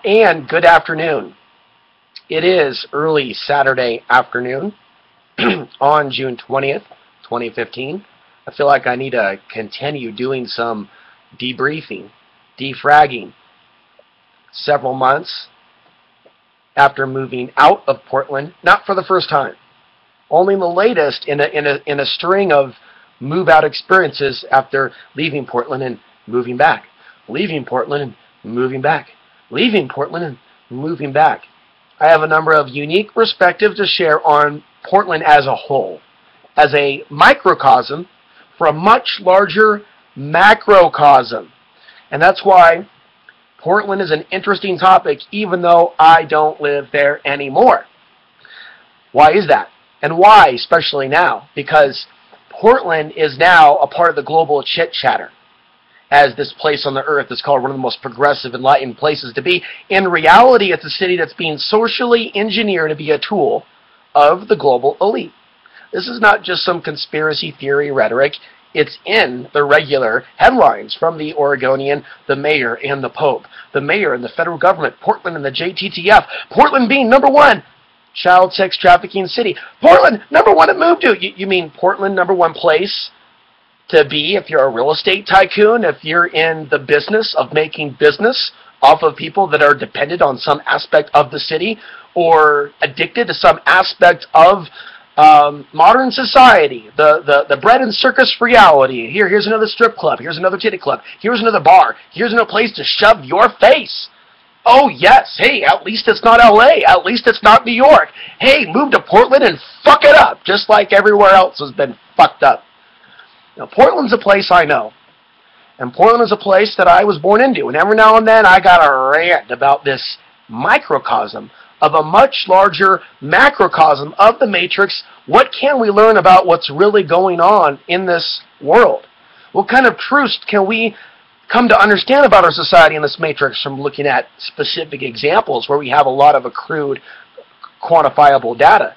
And good afternoon. It is early Saturday afternoon on June 20th, 2015. I feel like I need to continue doing some debriefing, defragging. Several months after moving out of Portland, not for the first time, only the latest in a string of move-out experiences after leaving Portland and moving back, leaving Portland and moving back, leaving Portland and moving back. I have a number of unique perspectives to share on Portland as a whole, as a microcosm for a much larger macrocosm. And that's why Portland is an interesting topic, even though I don't live there anymore. Why is that? And why, especially now? Because Portland is now a part of the global chit-chatter, as this place on the earth is called one of the most progressive, enlightened places to be. In reality, it's a city that's being socially engineered to be a tool of the global elite. This is not just some conspiracy theory rhetoric. It's in the regular headlines from the Oregonian, the mayor, and the Pope. The mayor and the federal government, Portland and the JTTF. Portland being number one child sex trafficking city. Portland, number one to move to. You mean Portland, number one place to be if you're a real estate tycoon, if you're in the business of making business off of people that are dependent on some aspect of the city or addicted to some aspect of modern society, the bread and circus reality. Here's another strip club. Here's another titty club. Here's another bar. Here's another place to shove your face. Oh, yes. Hey, at least it's not L.A. At least it's not New York. Hey, move to Portland and fuck it up, just like everywhere else has been fucked up. Now, Portland's a place I know. And Portland is a place that I was born into. And every now and then I got a rant about this microcosm of a much larger macrocosm of the matrix. What can we learn about what's really going on in this world? What kind of truths can we come to understand about our society in this matrix from looking at specific examples where we have a lot of accrued, quantifiable data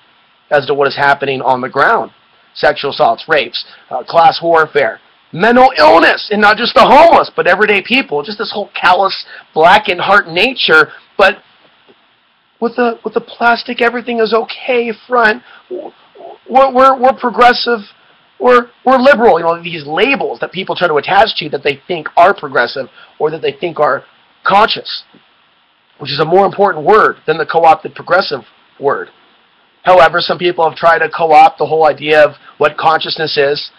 as to what is happening on the ground? Sexual assaults, rapes, class warfare, mental illness, and not just the homeless, but everyday people. Just this whole callous, blackened heart nature, but with the plastic, everything is okay front. We're progressive. We're liberal. You know, these labels that people try to attach to that they think are progressive or that they think are conscious, which is a more important word than the co-opted progressive word. However, some people have tried to co-opt the whole idea of what consciousness is,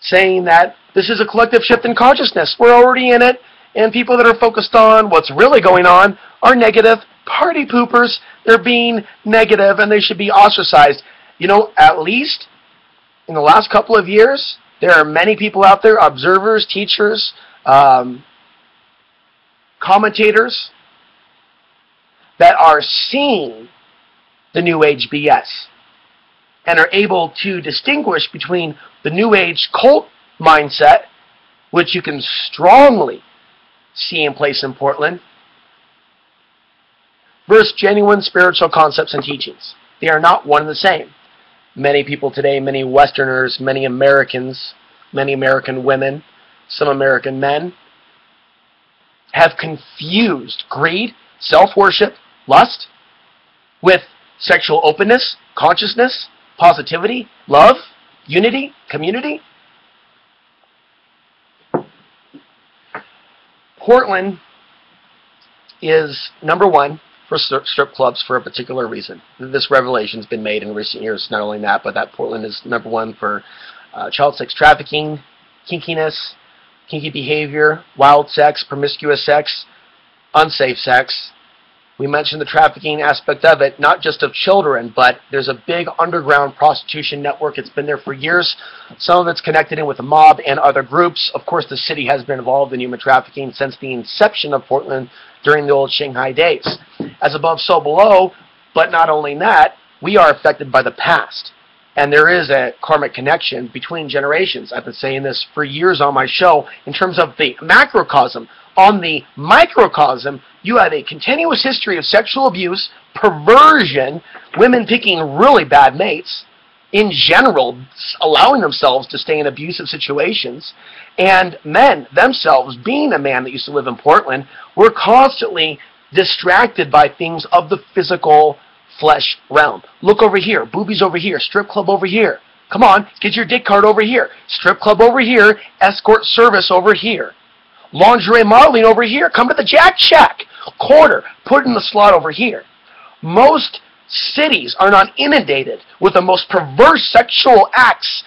saying that this is a collective shift in consciousness. We're already in it, and people that are focused on what's really going on are negative party poopers. They're being negative, and they should be ostracized. You know, at least in the last couple of years, there are many people out there, observers, teachers, commentators, that are seeing the New Age BS and are able to distinguish between the New Age cult mindset, which you can strongly see in place in Portland, versus genuine spiritual concepts and teachings. They are not one and the same. Many people today, many Westerners, many Americans, many American women, some American men, have confused greed, self-worship, lust with sexual openness, consciousness, positivity, love, unity, community. Portland is number one for strip clubs for a particular reason. This revelation's been made in recent years. Not only that, but that Portland is number one for child sex trafficking, kinkiness, kinky behavior, wild sex, promiscuous sex, unsafe sex. We mentioned the trafficking aspect of it, not just of children, but there's a big underground prostitution network. It's been there for years. Some of it's connected in with the mob and other groups. Of course, the city has been involved in human trafficking since the inception of Portland during the old Shanghai days. As above, so below, but not only that, we are affected by the past. And there is a karmic connection between generations. I've been saying this for years on my show in terms of the macrocosm. On the microcosm, you have a continuous history of sexual abuse, perversion, women picking really bad mates, in general, allowing themselves to stay in abusive situations, and men themselves, being a man that used to live in Portland, were constantly distracted by things of the physical flesh realm. Look over here, boobies over here, strip club over here. Come on, get your dick card over here. Strip club over here, escort service over here. Lingerie modeling over here. Come to the Jack Shack. Corner, put in the slot over here. Most cities are not inundated with the most perverse sexual acts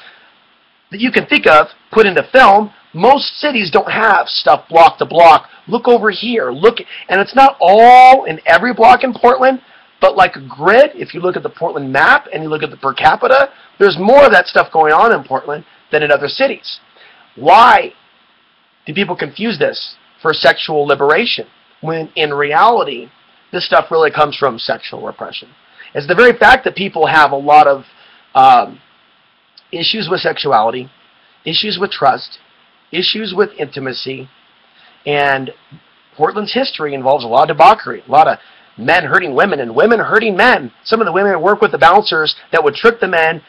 that you can think of put into film. Most cities don't have stuff block to block. Look over here. Look, and it's not all in every block in Portland, but like a grid, if you look at the Portland map and you look at the per capita, there's more of that stuff going on in Portland than in other cities. Why do people confuse this for sexual liberation when in reality this stuff really comes from sexual repression? It's the very fact that people have a lot of issues with sexuality, issues with trust, issues with intimacy, and Portland's history involves a lot of debauchery, a lot of men hurting women and women hurting men. Some of the women work with the bouncers that would trick the men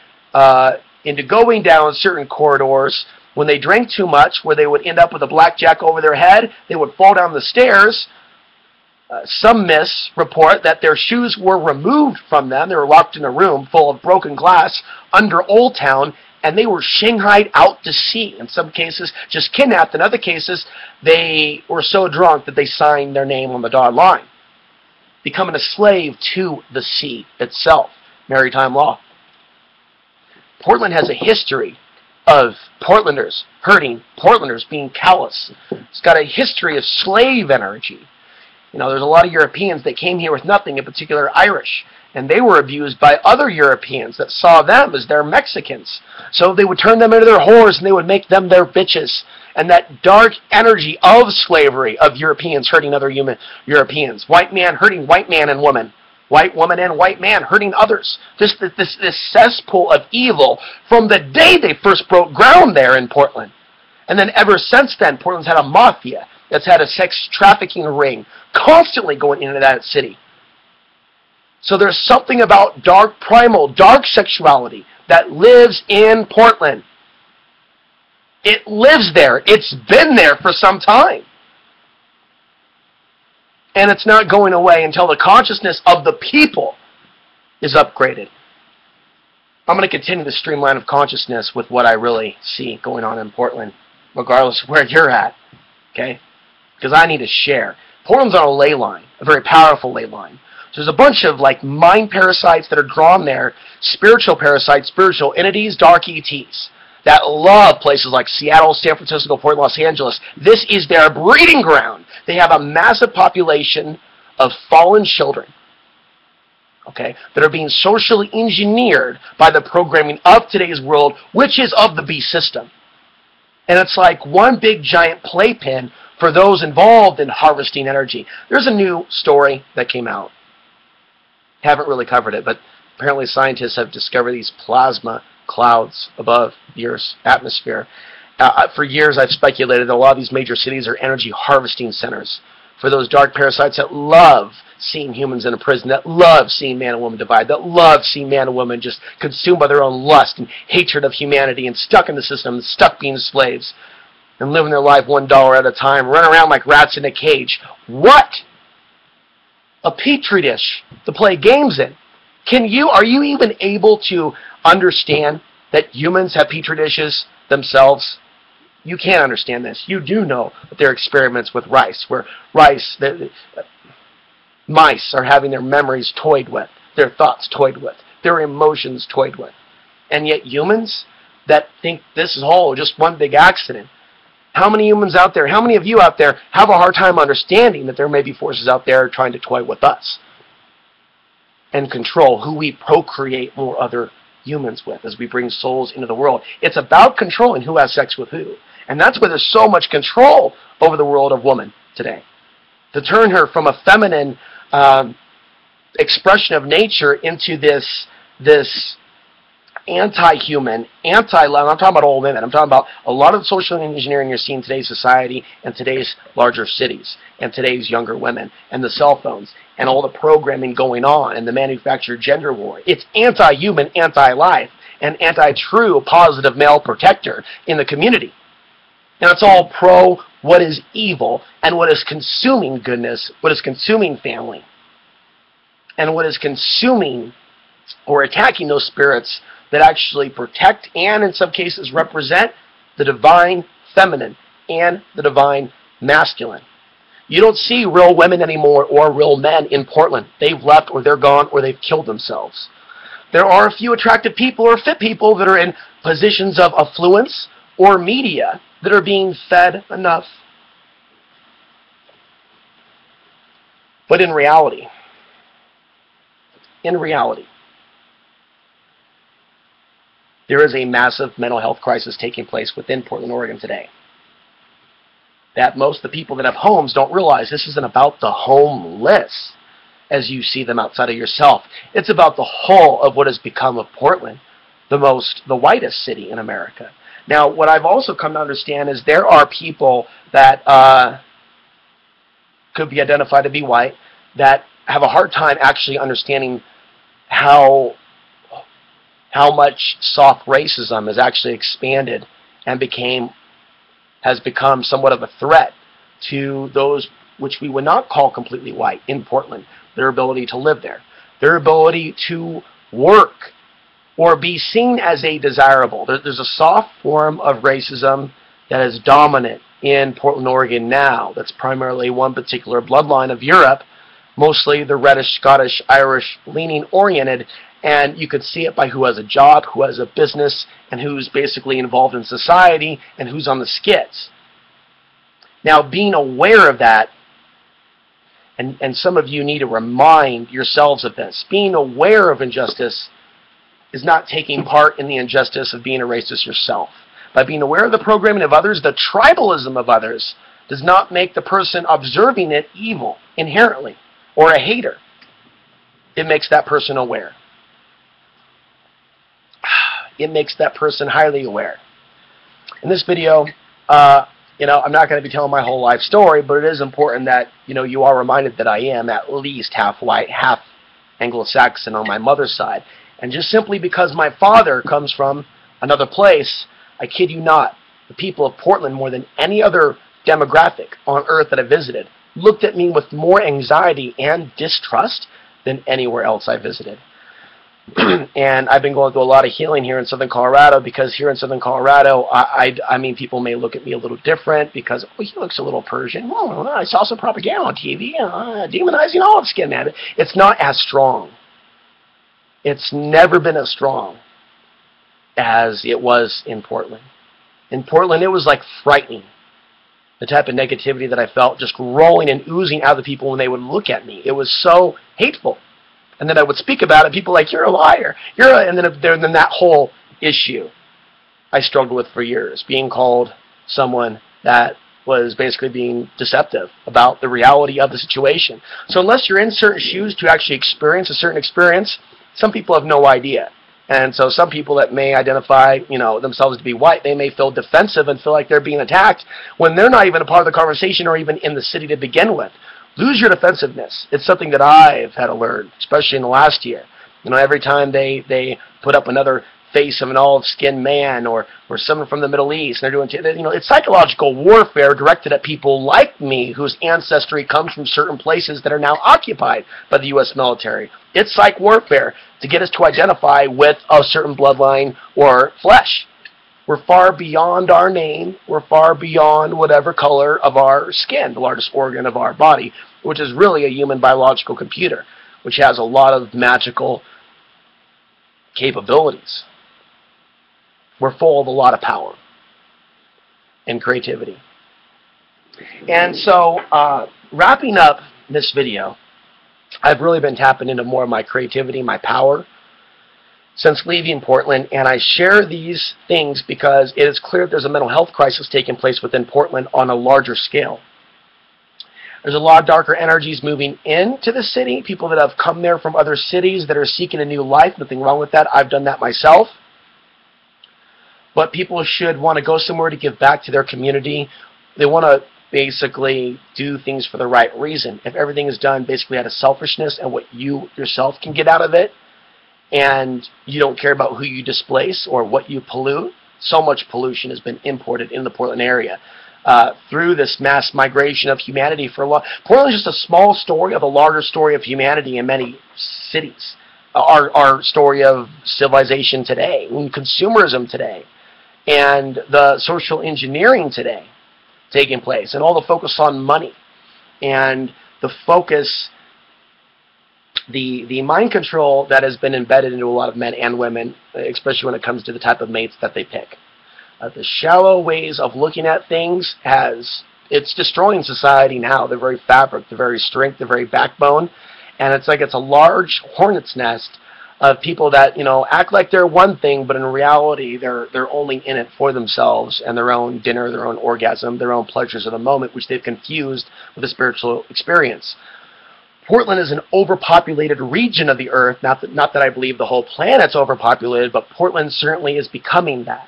into going down certain corridors when they drank too much, where they would end up with a blackjack over their head. They would fall down the stairs. Some myths report that their shoes were removed from them. They were locked in a room full of broken glass under Old Town, and they were shanghaied out to sea. In some cases, just kidnapped. In other cases, they were so drunk that they signed their name on the dotted line, becoming a slave to the sea itself. Maritime law. Portland has a history of Portlanders hurting, Portlanders being callous. It's got a history of slave energy. You know, there's a lot of Europeans that came here with nothing, in particular Irish, and they were abused by other Europeans that saw them as their Mexicans. So they would turn them into their whores and they would make them their bitches. And that dark energy of slavery, of Europeans hurting other Europeans. White man hurting white man and woman. White woman and white man hurting others. This cesspool of evil from the day they first broke ground there in Portland. And then ever since then, Portland's had a mafia that's had a sex trafficking ring constantly going into that city. So there's something about dark primal, dark sexuality that lives in Portland. It lives there. It's been there for some time. And it's not going away until the consciousness of the people is upgraded. I'm going to continue the streamline of consciousness with what I really see going on in Portland, regardless of where you're at. Okay? Because I need to share. Portland's on a ley line, a very powerful ley line. So there's a bunch of like mind parasites that are drawn there, spiritual parasites, spiritual entities, dark ETs, that love places like Seattle, San Francisco, Portland, Los Angeles. This is their breeding ground. They have a massive population of fallen children, okay, that are being socially engineered by the programming of today's world, which is of the beast system. And it's like one big giant playpen for those involved in harvesting energy. There's a new story that came out. Haven't really covered it, but apparently scientists have discovered these plasma clouds above the Earth's atmosphere. For years I've speculated that a lot of these major cities are energy harvesting centers for those dark parasites that love seeing humans in a prison, that love seeing man and woman divide, that love seeing man and woman just consumed by their own lust and hatred of humanity and stuck in the system, stuck being slaves and living their life $1 at a time, run around like rats in a cage. What? A petri dish to play games in. Are you even able to understand that humans have petri dishes themselves? You can't understand this. You do know that there are experiments with rice, where mice are having their memories toyed with, their thoughts toyed with, their emotions toyed with. And yet humans that think this is all just one big accident. How many humans out there, how many of you out there have a hard time understanding that there may be forces out there trying to toy with us and control who we procreate more other humans with as we bring souls into the world? It's about controlling who has sex with who. And that's why there's so much control over the world of woman today. To turn her from a feminine expression of nature into this anti-human, anti-love. I'm talking about all women. I'm talking about a lot of the social engineering you're seeing in today's society and today's larger cities and today's younger women and the cell phones and all the programming going on and the manufactured gender war. It's anti-human, anti-life, and anti-true positive male protector in the community. And it's all what is evil and what is consuming goodness, what is consuming family, and what is consuming or attacking those spirits that actually protect and in some cases represent the divine feminine and the divine masculine. You don't see real women anymore or real men in Portland. They've left or they're gone or they've killed themselves. There are a few attractive people or fit people that are in positions of affluence or media that are being fed enough. But in reality, there is a massive mental health crisis taking place within Portland, Oregon today. That most of the people that have homes don't realize this isn't about the homeless as you see them outside of yourself. It's about the whole of what has become of Portland, the whitest city in America. Now, what I've also come to understand is there are people that could be identified to be white that have a hard time actually understanding how much soft racism has actually expanded and has become somewhat of a threat to those which we would not call completely white in Portland, their ability to live there, their ability to work or be seen as a desirable. There's a soft form of racism that is dominant in Portland, Oregon now. That's primarily one particular bloodline of Europe, mostly the reddish, Scottish, Irish, leaning oriented, and you could see it by who has a job, who has a business, and who's basically involved in society, and who's on the skids. Now, being aware of that, and some of you need to remind yourselves of this, being aware of injustice is not taking part in the injustice of being a racist yourself. By being aware of the programming of others, the tribalism of others does not make the person observing it evil inherently or a hater. It makes that person aware. It makes that person highly aware. In this video, I'm not going to be telling my whole life story, but it is important that you are reminded that I am at least half white, half Anglo-Saxon on my mother's side. And just simply because my father comes from another place, I kid you not, the people of Portland, more than any other demographic on earth that I visited, looked at me with more anxiety and distrust than anywhere else I visited. And I've been going through a lot of healing here in Southern Colorado, because here in Southern Colorado, I mean, people may look at me a little different because, oh, he looks a little Persian. Oh, I saw some propaganda on TV demonizing olive skin man. It's not as strong. It's never been as strong as it was in Portland. In Portland, it was like frightening, the type of negativity that I felt just rolling and oozing out of the people when they would look at me. It was so hateful. And then I would speak about it, people like, you're a liar. And then that whole issue I struggled with for years, being called someone that was basically being deceptive about the reality of the situation. So unless you're in certain shoes to actually experience a certain experience, some people have no idea. And so some people that may identify, themselves to be white, they may feel defensive and feel like they're being attacked when they're not even a part of the conversation or even in the city to begin with. Lose your defensiveness. It's something that I've had to learn, especially in the last year. Every time they put up another face of an olive-skinned man or someone from the Middle East, and they're doing, it's psychological warfare directed at people like me whose ancestry comes from certain places that are now occupied by the U.S. military. It's psych warfare to get us to identify with a certain bloodline or flesh. We're far beyond our name. We're far beyond whatever color of our skin, the largest organ of our body, which is really a human biological computer, which has a lot of magical capabilities. We're full of a lot of power and creativity. And so, wrapping up this video, I've really been tapping into more of my creativity, my power, since leaving Portland, and I share these things because it is clear there's a mental health crisis taking place within Portland on a larger scale. There's a lot of darker energies moving into the city, people that have come there from other cities that are seeking a new life. Nothing wrong with that. I've done that myself. But people should want to go somewhere to give back to their community. They want to basically do things for the right reason. If everything is done basically out of selfishness and what you yourself can get out of it, and you don't care about who you displace or what you pollute, so much pollution has been imported in the Portland area. through this mass migration of humanity for a long. Portland is just a small story of a larger story of humanity in many cities. Our story of civilization today, and consumerism today, and the social engineering today taking place, and all the focus on money, and the focus, the mind control that has been embedded into a lot of men and women, especially when it comes to the type of mates that they pick. The shallow ways of looking at things it's destroying society now, the very fabric, the very strength, the very backbone. And it's like it's a large hornet's nest of people that, act like they're one thing, but in reality they're only in it for themselves and their own dinner, their own orgasm, their own pleasures of the moment, which they've confused with a spiritual experience. Portland is an overpopulated region of the earth. Not that I believe the whole planet's overpopulated, but Portland certainly is becoming that.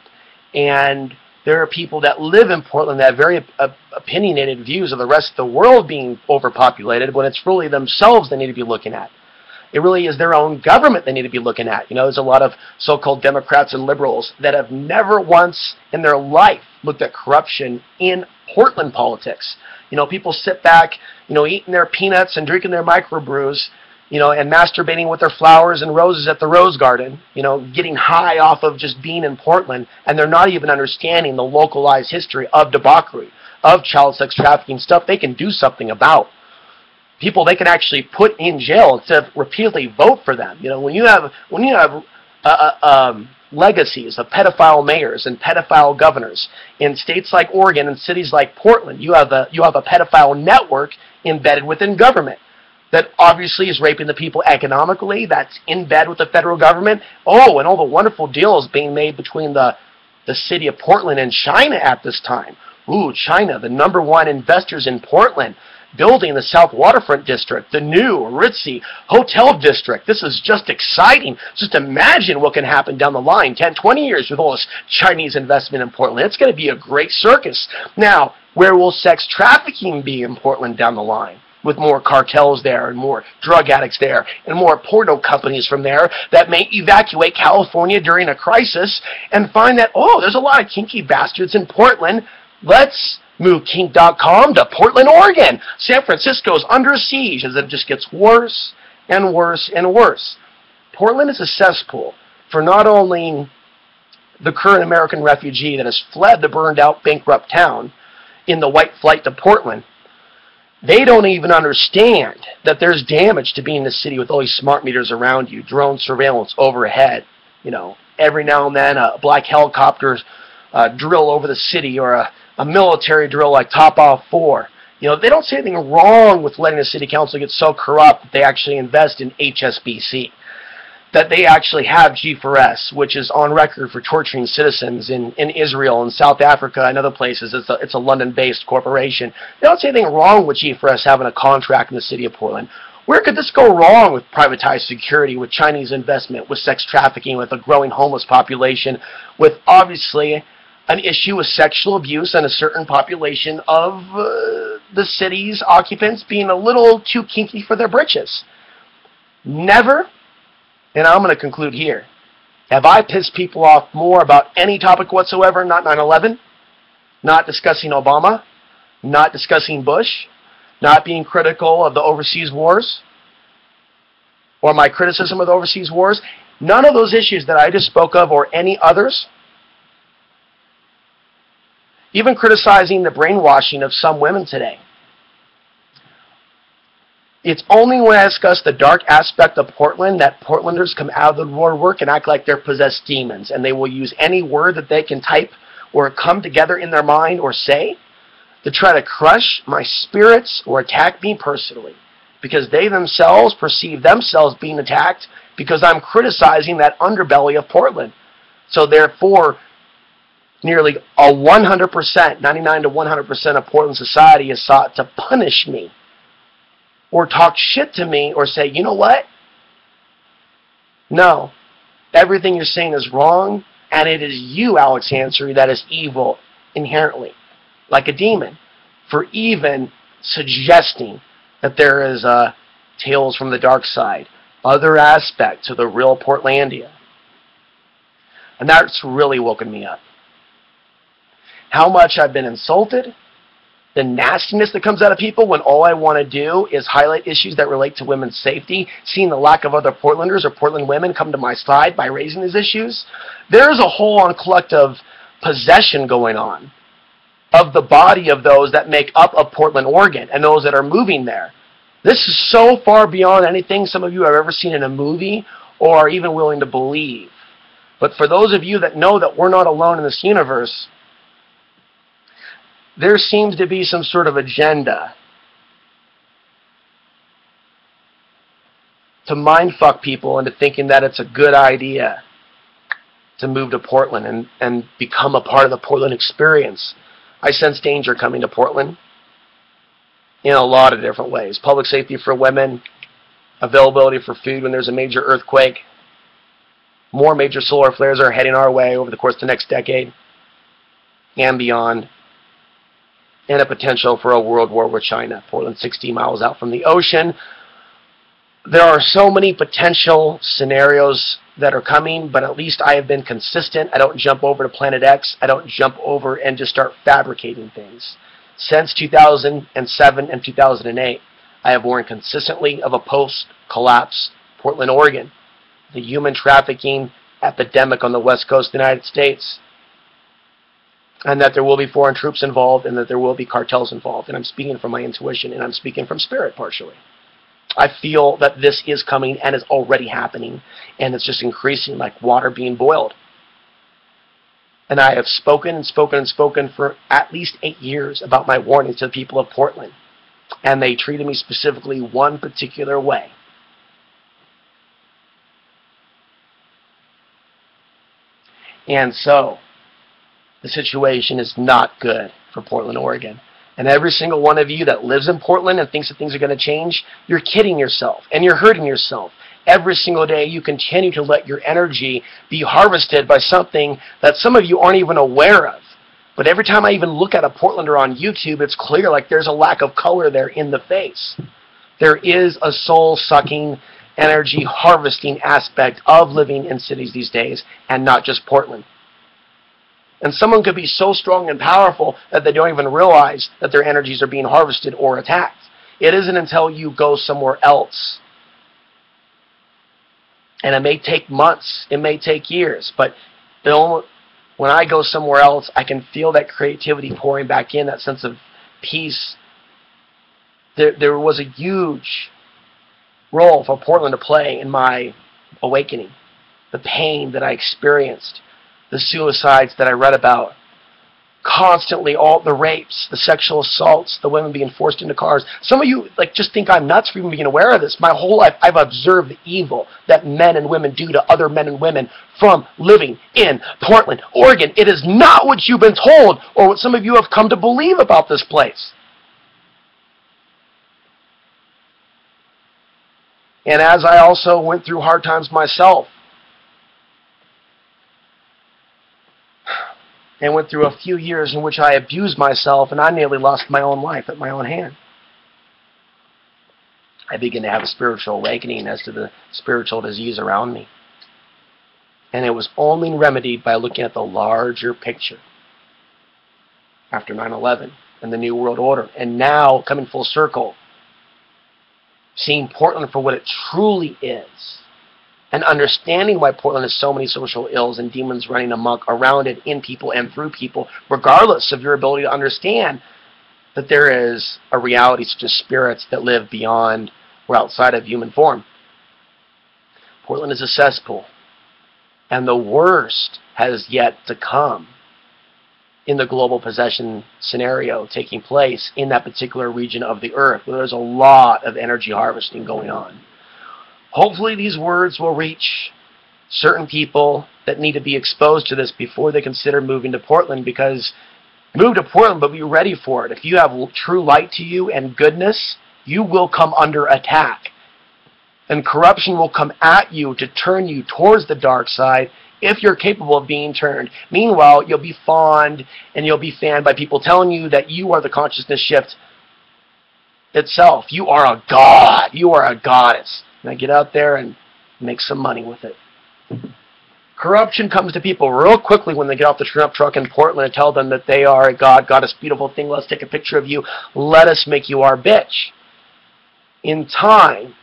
And there are people that live in Portland that have very opinionated views of the rest of the world being overpopulated, when it's really themselves they need to be looking at. It really is their own government they need to be looking at. There's a lot of so-called Democrats and liberals that have never once in their life looked at corruption in Portland politics. People sit back, eating their peanuts and drinking their microbrews, and masturbating with their flowers and roses at the Rose Garden, getting high off of just being in Portland, and they're not even understanding the localized history of debauchery, of child sex trafficking, stuff they can do something about. People they can actually put in jail instead of repeatedly vote for them. When you have legacies of pedophile mayors and pedophile governors in states like Oregon and cities like Portland, you have a pedophile network embedded within government that obviously is raping the people economically, that's in bed with the federal government. Oh, and all the wonderful deals being made between the city of Portland and China at this time. Ooh, China, the #1 investors in Portland, building the South Waterfront District, the new ritzy hotel district. This is just exciting. Just imagine what can happen down the line, 10, 20 years with all this Chinese investment in Portland. It's going to be a great circus. Now, where will sex trafficking be in Portland down the line? With more cartels there and more drug addicts there and more porno companies from there that may evacuate California during a crisis and find that, there's a lot of kinky bastards in Portland. Let's move kink.com to Portland, Oregon. San Francisco's under siege as it just gets worse and worse and worse. Portland is a cesspool for not only the current American refugee that has fled the burned out, bankrupt town in the white flight to Portland. They don't even understand that there's damage to being in the city with all these smart meters around you, drone surveillance overhead. Every now and then a black helicopter drill over the city, or a military drill like Top Off 4. They don't see anything wrong with letting the city council get so corrupt that they actually invest in HSBC. That they actually have G4S, which is on record for torturing citizens in Israel and South Africa and other places. It's a London-based corporation. They don't see anything wrong with G4S having a contract in the city of Portland. Where could this go wrong with privatized security, with Chinese investment, with sex trafficking, with a growing homeless population, with obviously an issue with sexual abuse and a certain population of the city's occupants being a little too kinky for their britches? Never. And I'm going to conclude here. Have I pissed people off more about any topic whatsoever? Not 9/11, not discussing Obama, not discussing Bush, not being critical of the overseas wars, or my criticism of the overseas wars. None of those issues that I just spoke of, or any others. Even criticizing the brainwashing of some women today. It's only when I discuss the dark aspect of Portland that Portlanders come out of the woodwork and act like they're possessed demons, and they will use any word that they can type or come together in their mind or say to try to crush my spirits or attack me personally, because they themselves perceive themselves being attacked because I'm criticizing that underbelly of Portland. So therefore, nearly a 100%, 99 to 100% of Portland society is sought to punish me, or talk shit to me, or say, you know what? No. Everything you're saying is wrong, and it is you, Alex Hansery, that is evil inherently, like a demon, for even suggesting that there is a Tales from the Dark Side, other aspect to the real Portlandia. And that's really woken me up. How much I've been insulted, the nastiness that comes out of people when all I want to do is highlight issues that relate to women's safety, seeing the lack of other Portlanders or Portland women come to my side by raising these issues. There's a whole on collective possession going on of the body of those that make up of Portland, Oregon, and those that are moving there. This is so far beyond anything some of you have ever seen in a movie or are even willing to believe. But for those of you that know that we're not alone in this universe, there seems to be some sort of agenda to mindfuck people into thinking that it's a good idea to move to Portland and become a part of the Portland experience. I sense danger coming to Portland in a lot of different ways. Public safety for women, availability for food when there's a major earthquake, more major solar flares are heading our way over the course of the next decade and beyond, and a potential for a world war with China. Portland 60 miles out from the ocean. There are so many potential scenarios that are coming, but at least I have been consistent. I don't jump over to Planet X. I don't jump over and just start fabricating things. Since 2007 and 2008, I have warned consistently of a post-collapse Portland, Oregon, the human trafficking epidemic on the west coast of the United States, and that there will be foreign troops involved and that there will be cartels involved. And I'm speaking from my intuition, and I'm speaking from spirit partially. I feel that this is coming and is already happening, and it's just increasing like water being boiled. And I have spoken and spoken and spoken for at least 8 years about my warnings to the people of Portland, and they treated me specifically one particular way. And so, the situation is not good for Portland, Oregon. And every single one of you that lives in Portland and thinks that things are going to change, you're kidding yourself and you're hurting yourself. Every single day you continue to let your energy be harvested by something that some of you aren't even aware of. But every time I even look at a Portlander on YouTube, it's clear like there's a lack of color there in the face. There is a soul-sucking, energy harvesting aspect of living in cities these days, and not just Portland. And someone could be so strong and powerful that they don't even realize that their energies are being harvested or attacked. It isn't until you go somewhere else. And it may take months, it may take years, but when I go somewhere else, I can feel that creativity pouring back in, that sense of peace. There was a huge role for Portland to play in my awakening. The pain that I experienced, the suicides that I read about, constantly all the rapes, the sexual assaults, the women being forced into cars. Some of you just think I'm nuts for even being aware of this. My whole life I've observed the evil that men and women do to other men and women from living in Portland, Oregon. It is not what you've been told or what some of you have come to believe about this place. And as I also went through hard times myself, and went through a few years in which I abused myself and I nearly lost my own life at my own hand, I began to have a spiritual awakening as to the spiritual disease around me. And it was only remedied by looking at the larger picture after 9/11 and the New World Order. And now, coming full circle, seeing Portland for what it truly is, and understanding why Portland has so many social ills and demons running amok around it, in people and through people, regardless of your ability to understand that there is a reality such as spirits that live beyond or outside of human form. Portland is a cesspool, and the worst has yet to come in the global possession scenario taking place in that particular region of the earth, where there's a lot of energy harvesting going on. Hopefully these words will reach certain people that need to be exposed to this before they consider moving to Portland, because move to Portland, but be ready for it. If you have true light to you and goodness, you will come under attack. And corruption will come at you to turn you towards the dark side if you're capable of being turned. Meanwhile, you'll be fawned and you'll be fanned by people telling you that you are the consciousness shift itself. You are a god. You are a goddess. Now get out there and make some money with it. Corruption comes to people real quickly when they get off the shrimp truck in Portland and tell them that they are a God, got this beautiful thing, let's take a picture of you, let us make you our bitch. In time,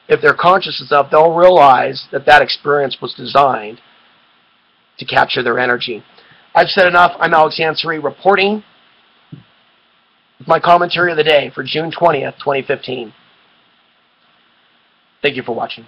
if they're conscious enough, they'll realize that that experience was designed to capture their energy. I've said enough. I'm Alex Ansari reporting my commentary of the day for June 20th, 2015. Thank you for watching.